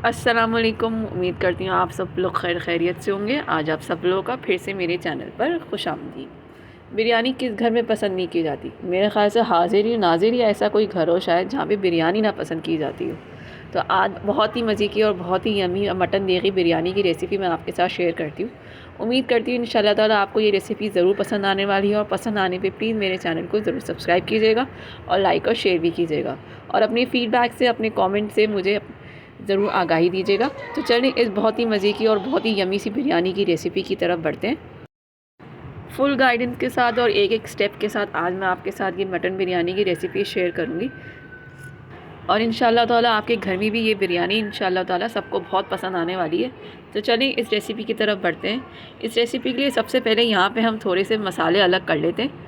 अस्सलामुअलैकुम। उम्मीद करती हूँ आप सब लोग खैरियत से होंगे। आज आप सब लोगों का फिर से मेरे चैनल पर खुशामदीद। बिरयानी किस घर में पसंद नहीं की जाती? मेरे ख़्याल से हाज़िर ही नाज़िर ही ऐसा कोई घर हो शायद जहाँ पे बिरयानी ना पसंद की जाती हो। तो आज बहुत ही मज़े की और बहुत ही यमी मटन देगी बिरयानी की रेसिपी मैं आपके साथ शेयर करती हूँ। उम्मीद करती हूँ इंशाल्लाह ताला आपको ये रेसिपी ज़रूर पसंद आने वाली है, और पसंद आने पे प्लीज़ मेरे चैनल को ज़रूर सब्सक्राइब कीजिएगा और लाइक और शेयर भी कीजिएगा, और अपनी फ़ीडबैक से अपने कमेंट से मुझे ज़रूर आगाही दीजिएगा। तो चलिए इस बहुत ही मज़े की और बहुत ही यमी सी बिरयानी की रेसिपी की तरफ बढ़ते हैं। फुल गाइडेंस के साथ और एक एक स्टेप के साथ आज मैं आपके साथ ये मटन बिरयानी की रेसिपी शेयर करूँगी, और इंशाल्लाह ताला आपके घर में भी ये बिरयानी इंशाल्लाह ताला सबको बहुत पसंद आने वाली है। तो चलिए इस रेसिपी की तरफ बढ़ते हैं। इस रेसिपी के लिए सबसे पहले यहाँ पे हम थोड़े से मसाले अलग कर लेते हैं,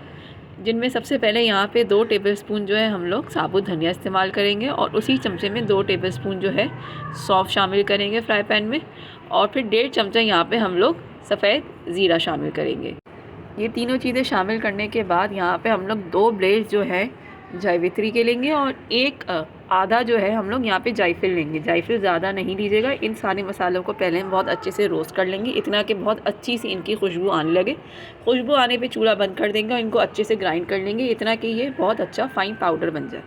जिनमें सबसे पहले यहाँ पे 2 टेबलस्पून जो है हम लोग साबुत धनिया इस्तेमाल करेंगे, और उसी चमचे में 2 टेबलस्पून जो है सौंफ शामिल करेंगे फ्राई पैन में, और फिर 1.5 चमचा यहाँ पे हम लोग सफ़ेद ज़ीरा शामिल करेंगे। ये तीनों चीज़ें शामिल करने के बाद यहाँ पे हम लोग 2 ब्लेड जो है जावित्री के लेंगे, और एक आधा जो है हम लोग यहाँ पे जायफल लेंगे। जायफल ज़्यादा नहीं लीजिएगा। इन सारे मसालों को पहले हम बहुत अच्छे से रोस्ट कर लेंगे, इतना कि बहुत अच्छी सी इनकी खुशबू आने लगे। खुशबू आने पे चूल्हा बंद कर देंगे और इनको अच्छे से ग्राइंड कर लेंगे, इतना कि ये बहुत अच्छा फ़ाइन पाउडर बन जाए।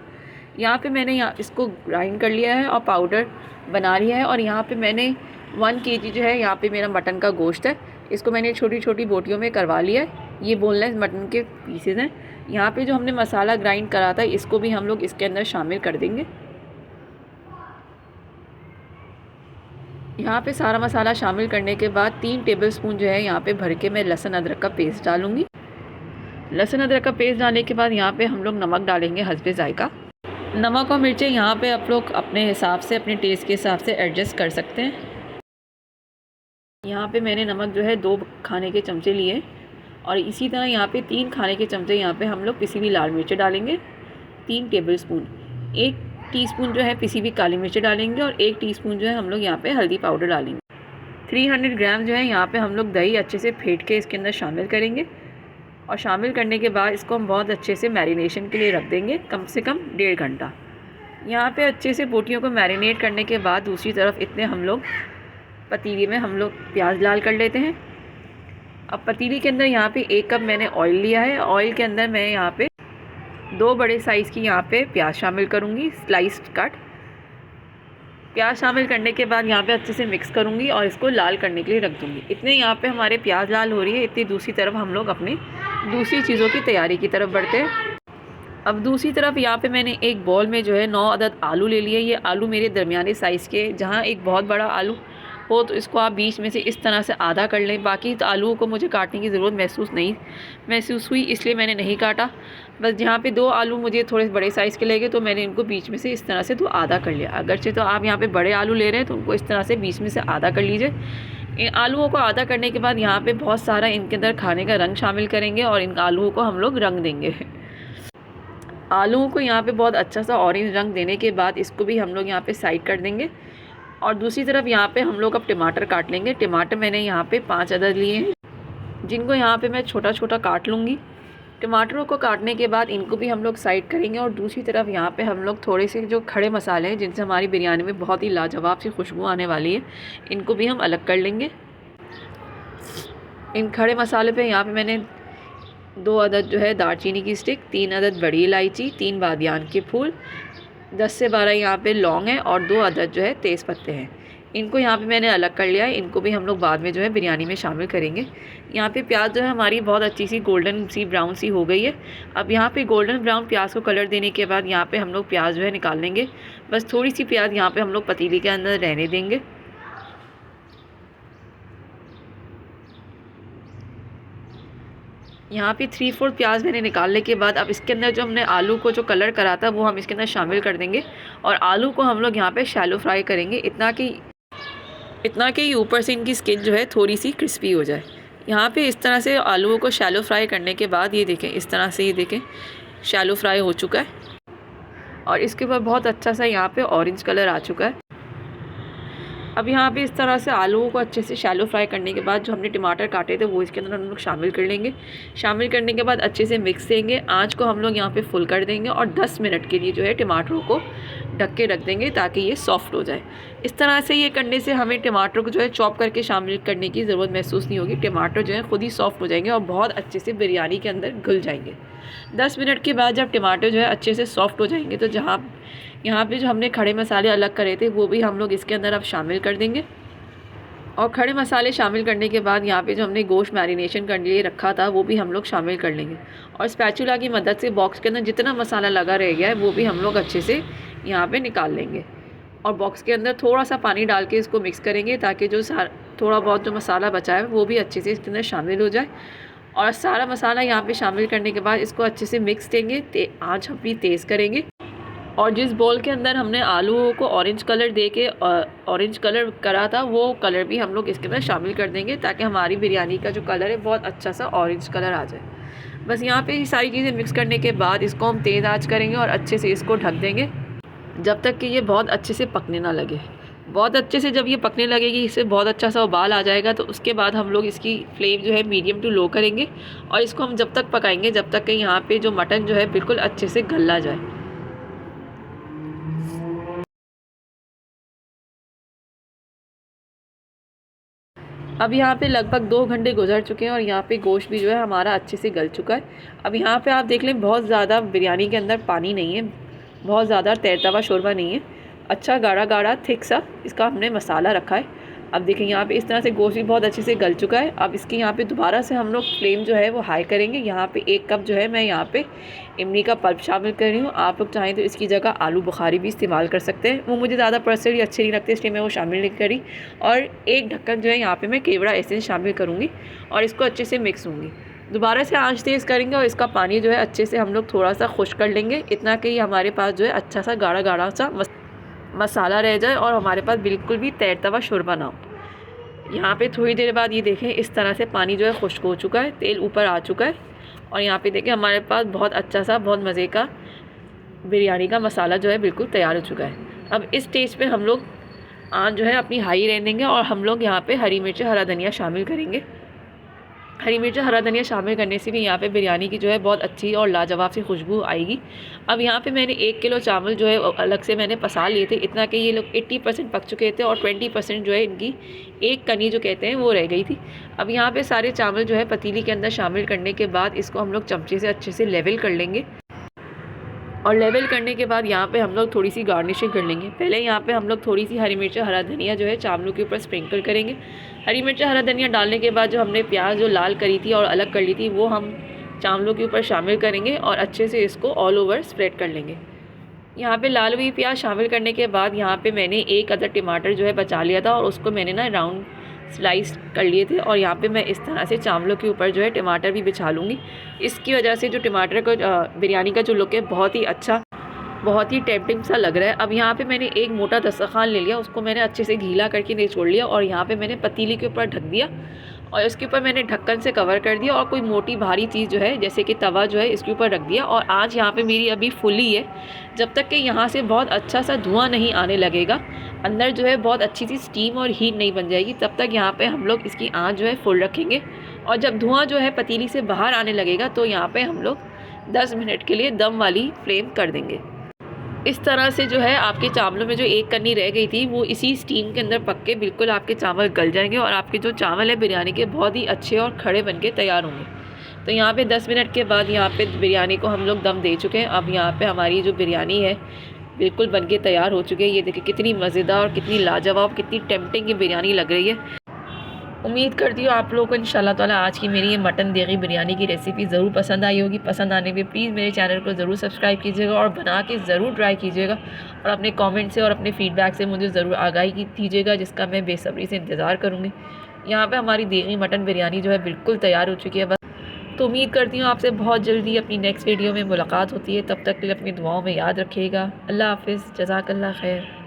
यहाँ पे मैंने इसको ग्राइंड कर लिया है और पाउडर बना लिया है। और यहाँ पे मैंने 1 kg जो है यहाँ पे मेरा मटन का गोश्त है, इसको मैंने छोटी छोटी बोटियों में करवा लिया है। ये बोनलेस मटन के पीसेस हैं। यहाँ पे जो हमने मसाला ग्राइंड करा था इसको भी हम लोग इसके अंदर शामिल कर देंगे। यहाँ पे सारा मसाला शामिल करने के बाद 3 टेबलस्पून जो है यहाँ पे भर के मैं लहसुन अदरक का पेस्ट डालूँगी। लहसुन अदरक का पेस्ट डालने के बाद यहाँ पे हम लोग नमक डालेंगे हस्बे ज़ायका। नमक और मिर्चें यहाँ पे आप लोग अपने हिसाब से, अपने टेस्ट के हिसाब से एडजस्ट कर सकते हैं। यहाँ पे मैंने नमक जो है 2 खाने के चमचे लिए, और इसी तरह यहाँ पे 3 खाने के चमचे यहाँ पे हम लोग पिसी हुई लाल मिर्च डालेंगे 3 टेबलस्पून। 1 टीस्पून जो है पिसी हुई काली मिर्च डालेंगे, और 1 टीस्पून जो है हम लोग यहाँ पे हल्दी पाउडर डालेंगे। 300 ग्राम जो है यहाँ पे हम लोग दही अच्छे से फेंट के इसके अंदर शामिल करेंगे, और शामिल करने के बाद इसको हम बहुत अच्छे से मैरिनेशन के लिए रख देंगे, कम से कम 1.5 घंटा। यहाँ पे अच्छे से बोटियों को मैरिनेट करने के बाद दूसरी तरफ इतने हम लोग पतीले में हम लोग प्याज लाल कर लेते हैं। अब पतीली के अंदर यहाँ पे 1 कप मैंने ऑयल लिया है। ऑयल के अंदर मैं यहाँ पे 2 बड़े साइज़ की यहाँ पे प्याज शामिल करूँगी, स्लाइस्ड कट। प्याज शामिल करने के बाद यहाँ पे अच्छे से मिक्स करूँगी और इसको लाल करने के लिए रख दूँगी। इतने यहाँ पे हमारे प्याज लाल हो रही है, इतनी दूसरी तरफ हम लोग अपनी दूसरी चीज़ों की तैयारी की तरफ बढ़ते हैं। अब दूसरी तरफ यहाँ पे मैंने एक बॉल में जो है 9 अदद आलू ले लिए। ये आलू मेरे दरमियाने साइज़ के, जहाँ एक बहुत बड़ा आलू हो तो इसको आप बीच में से इस तरह से आधा कर लें। बाकी तो आलूओं को मुझे काटने की ज़रूरत महसूस हुई, इसलिए मैंने नहीं काटा। बस जहाँ पे 2 आलू मुझे थोड़े बड़े साइज़ के लगे तो मैंने इनको बीच में से इस तरह से तो आधा कर लिया। अगरचे तो आप यहाँ पे बड़े आलू ले रहे हैं तो उनको इस तरह से बीच में से आधा कर लीजिए। इन आलूओं को आधा करने के बाद यहाँ पे बहुत सारा इनके अंदर खाने का रंग शामिल करेंगे, और इन आलूओं को हम लोग रंग देंगे। आलूओं को यहाँ पे बहुत अच्छा सा ऑरेंज रंग देने के बाद इसको भी हम लोग यहाँ पे साइड कर देंगे। और दूसरी तरफ यहाँ पे हम लोग अब टमाटर काट लेंगे। टमाटर मैंने यहाँ पे 5 अदद लिए हैं, जिनको यहाँ पे मैं छोटा छोटा काट लूँगी। टमाटरों को काटने के बाद इनको भी हम लोग साइड करेंगे, और दूसरी तरफ यहाँ पे हम लोग थोड़े से जो खड़े मसाले हैं जिनसे हमारी बिरयानी में बहुत ही लाजवाब सी खुशबू आने वाली है, इनको भी हम अलग कर लेंगे। इन खड़े मसाले पे यहाँ पे मैंने 2 अदद जो है दालचीनी की स्टिक, 3 अदद बड़ी इलायची, 3 बादियान के फूल, 10 से 12 यहाँ पे लौंग है, और 2 अदद जो है तेज़ पत्ते हैं। इनको यहाँ पे मैंने अलग कर लिया है। इनको भी हम लोग बाद में जो है बिरयानी में शामिल करेंगे। यहाँ पे प्याज जो है हमारी बहुत अच्छी सी गोल्डन सी ब्राउन सी हो गई है। अब यहाँ पे गोल्डन ब्राउन प्याज को कलर देने के बाद यहाँ पे हम लोग प्याज जो है निकाल लेंगे। बस थोड़ी सी प्याज यहाँ पे हम लोग पतीली के अंदर रहने देंगे। यहाँ पे 3/4 प्याज मैंने निकालने के बाद अब इसके अंदर जो हमने आलू को जो कलर करा था वो हम इसके अंदर शामिल कर देंगे, और आलू को हम लोग यहाँ पे शैलो फ्राई करेंगे, इतना कि ऊपर से इनकी स्किन जो है थोड़ी सी क्रिस्पी हो जाए। यहाँ पे इस तरह से आलूओं को शैलो फ्राई करने के बाद ये देखें, इस तरह से ये देखें शैलो फ्राई हो चुका है, और इसके बाद बहुत अच्छा सा यहाँ पे ऑरेंज कलर आ चुका है। अब यहाँ पे इस तरह से आलूओं को अच्छे से शैलो फ्राई करने के बाद जो हमने टमाटर काटे थे वो इसके अंदर हम लोग शामिल कर लेंगे। शामिल करने के बाद अच्छे से मिक्स देंगे। आँच को हम लोग यहाँ पे फुल कर देंगे और 10 मिनट के लिए जो है टमाटरों को ढक के रख देंगे ताकि ये सॉफ्ट हो जाए। इस तरह से ये करने से हमें टमाटर को जो है चॉप करके शामिल करने की ज़रूरत महसूस नहीं होगी। टमाटर जो है ख़ुद ही सॉफ्ट हो जाएंगे और बहुत अच्छे से बिरयानी के अंदर घुल जाएंगे। 10 मिनट के बाद जब टमाटर जो है अच्छे से सॉफ्ट हो जाएंगे तो यहाँ पे जो हमने खड़े मसाले अलग करे थे वो भी हम लोग इसके अंदर अब शामिल कर देंगे। और खड़े मसाले शामिल करने के बाद यहाँ पे जो हमने गोश्त मैरिनेशन करने लिए रखा था वो भी हम लोग शामिल कर लेंगे। और स्पैचुला की मदद से बॉक्स के अंदर जितना मसाला लगा रह गया है वो भी हम लोग अच्छे से यहाँ पे निकाल लेंगे। और बॉक्स के अंदर थोड़ा सा पानी डाल के इसको मिक्स करेंगे ताकि जो थोड़ा बहुत जो मसाला बचा है वो भी अच्छे से इसके अंदर शामिल हो जाए। और सारा मसाला यहाँ पे शामिल करने के बाद इसको अच्छे से मिक्स देंगे। आँच हम भी तेज़ करेंगे। और जिस बोल के अंदर हमने आलूओं को ऑरेंज कलर दे के ऑरेंज कलर करा था वो कलर भी हम लोग इसके अंदर शामिल कर देंगे ताकि हमारी बिरयानी का जो कलर है बहुत अच्छा सा ऑरेंज कलर आ जाए। बस यहाँ पे ये सारी चीज़ें मिक्स करने के बाद इसको हम तेज़ आंच करेंगे और अच्छे से इसको ढक देंगे जब तक कि ये बहुत अच्छे से पकने ना लगे। बहुत अच्छे से जब ये पकने लगेगी, इससे बहुत अच्छा सा उबाल आ जाएगा, तो उसके बाद हम लोग इसकी फ्लेम जो है मीडियम टू लो करेंगे और इसको हम जब तक पकाएंगे जब तक कि यहाँ पे जो मटन जो है बिल्कुल अच्छे से गला जाए। अब यहाँ पे लगभग 2 घंटे गुजर चुके हैं और यहाँ पे गोश्त भी जो है हमारा अच्छे से गल चुका है। अब यहाँ पे आप देख लें बहुत ज़्यादा बिरयानी के अंदर पानी नहीं है, बहुत ज़्यादा तैरता शोरबा नहीं है, अच्छा गाढ़ा गाढ़ा थिक सा इसका हमने मसाला रखा है। अब देखें यहाँ पे इस तरह से गोश्त भी बहुत अच्छे से गल चुका है। अब इसके यहाँ पे दोबारा से हम लोग फ्लेम जो है वो हाई करेंगे। यहाँ पे 1 कप जो है मैं यहाँ पे इमली का पल्प शामिल कर रही हूँ। आप लोग चाहें तो इसकी जगह आलू बुखारी भी इस्तेमाल कर सकते हैं, वो मुझे ज़्यादा पर्सनली अच्छे नहीं लगते इसलिए मैं वो शामिल नहीं करी। और 1 ढक्कन जो है यहाँ पर मैं केवड़ा एसेंस शामिल करूँगी और इसको अच्छे से मिक्स होंगी। दोबारा से आंच तेज़ करेंगे और इसका पानी जो है अच्छे से हम लोग थोड़ा सा खुश कर लेंगे, इतना कि हमारे पास जो है अच्छा सा गाढ़ा गाढ़ा सा मसाला रह जाए और हमारे पास बिल्कुल भी तैरता हुआ शोरबा ना हो। यहाँ पे थोड़ी देर बाद ये देखें इस तरह से पानी जो है खुश्क हो चुका है, तेल ऊपर आ चुका है और यहाँ पे देखें हमारे पास बहुत अच्छा सा बहुत मज़े का बिरयानी का मसाला जो है बिल्कुल तैयार हो चुका है। अब इस स्टेज पे हम लोग आंच जो है अपनी हाई रहने देंगे और हम लोग यहाँ पे हरी मिर्च हरा धनिया शामिल करेंगे। हरी मिर्च हरा धनिया शामिल करने से भी यहाँ पे बिरयानी की जो है बहुत अच्छी और लाजवाब सी खुशबू आएगी। अब यहाँ पे मैंने 1 किलो चावल जो है अलग से मैंने पसा लिए थे, इतना कि ये लोग 80% पक चुके थे और 20% जो है इनकी एक कनी जो कहते हैं वो रह गई थी। अब यहाँ पे सारे चावल जो है पतीली के अंदर शामिल करने के बाद इसको हम लोग चमचे से अच्छे से लेवल कर लेंगे और लेवल करने के बाद यहाँ पे हम लोग थोड़ी सी गार्निशिंग कर लेंगे। पहले यहाँ पे हम लोग थोड़ी सी हरी मिर्च हरा धनिया जो है चावलों के ऊपर स्प्रिंकल करेंगे। हरी मिर्च हरा धनिया डालने के बाद जो हमने प्याज जो लाल करी थी और अलग कर ली थी वो हम चावलों के ऊपर शामिल करेंगे और अच्छे से इसको ऑल ओवर स्प्रेड कर लेंगे। यहाँ पे लाल हुई प्याज शामिल करने के बाद यहाँ पे मैंने 1 अदद टमाटर जो है बचा लिया था और उसको मैंने ना राउंड स्लाइस कर लिए थे और यहाँ पे मैं इस तरह से चावलों के ऊपर जो है टमाटर भी बिछा लूँगी। इसकी वजह से जो टमाटर का बिरयानी का जो लुक है बहुत ही अच्छा, बहुत ही टेम्पटिंग सा लग रहा है। अब यहाँ पे मैंने एक मोटा दस्तरखान ले लिया, उसको मैंने अच्छे से गीला करके निचोड़ लिया और यहाँ पे मैंने पतीली के ऊपर ढक दिया और इसके ऊपर मैंने ढक्कन से कवर कर दिया और कोई मोटी भारी चीज़ जो है जैसे कि तवा जो है इसके ऊपर रख दिया। और आज यहाँ पे मेरी अभी फुली है, जब तक कि यहाँ से बहुत अच्छा सा धुआं नहीं आने लगेगा, अंदर जो है बहुत अच्छी सी स्टीम और हीट नहीं बन जाएगी, तब तक यहाँ पे हम लोग इसकी आँच जो है फुल रखेंगे। और जब धुआं जो है पतीली से बाहर आने लगेगा तो यहाँ पे हम लोग 10 मिनट के लिए दम वाली फ्लेम कर देंगे। इस तरह से जो है आपके चावलों में जो एक कन्नी रह गई थी वो इसी स्टीम के अंदर पक के बिल्कुल आपके चावल गल जाएंगे और आपके जो चावल है बिरयानी के बहुत ही अच्छे और खड़े बन के तैयार होंगे। तो यहाँ पे 10 मिनट के बाद यहाँ पे बिरयानी को हम लोग दम दे चुके हैं। अब यहाँ पे हमारी जो बिरयानी है बिल्कुल बन के तैयार हो चुकी है। ये देखिए कितनी मज़ेदार और कितनी लाजवाब, कितनी टेम्पटिंग ये बिरयानी लग रही है। उम्मीद करती हूँ आप लोगों को इंशाल्लाह ताला आज की मेरी ये मटन देगी बिरयानी की रेसिपी ज़रूर पसंद आई होगी। पसंद आने पे प्लीज़ मेरे चैनल को ज़रूर सब्सक्राइब कीजिएगा और बना के ज़रूर ट्राई कीजिएगा और अपने कमेंट से और अपने फीडबैक से मुझे ज़रूर आगाही दीजिएगा, जिसका मैं बेसब्री से इंतज़ार करूँगी। यहाँ पर हमारी देगी मटन बिरयानी जो है बिल्कुल तैयार हो चुकी है। बस तो उम्मीद करती हूँ आपसे बहुत जल्दी अपनी नेक्स्ट वीडियो में मुलाकात होती है। तब तक के लिए अपनी दुआओं में याद रखिएगा। अल्लाह हाफ़िज़, जज़ाकल्लाह खैर।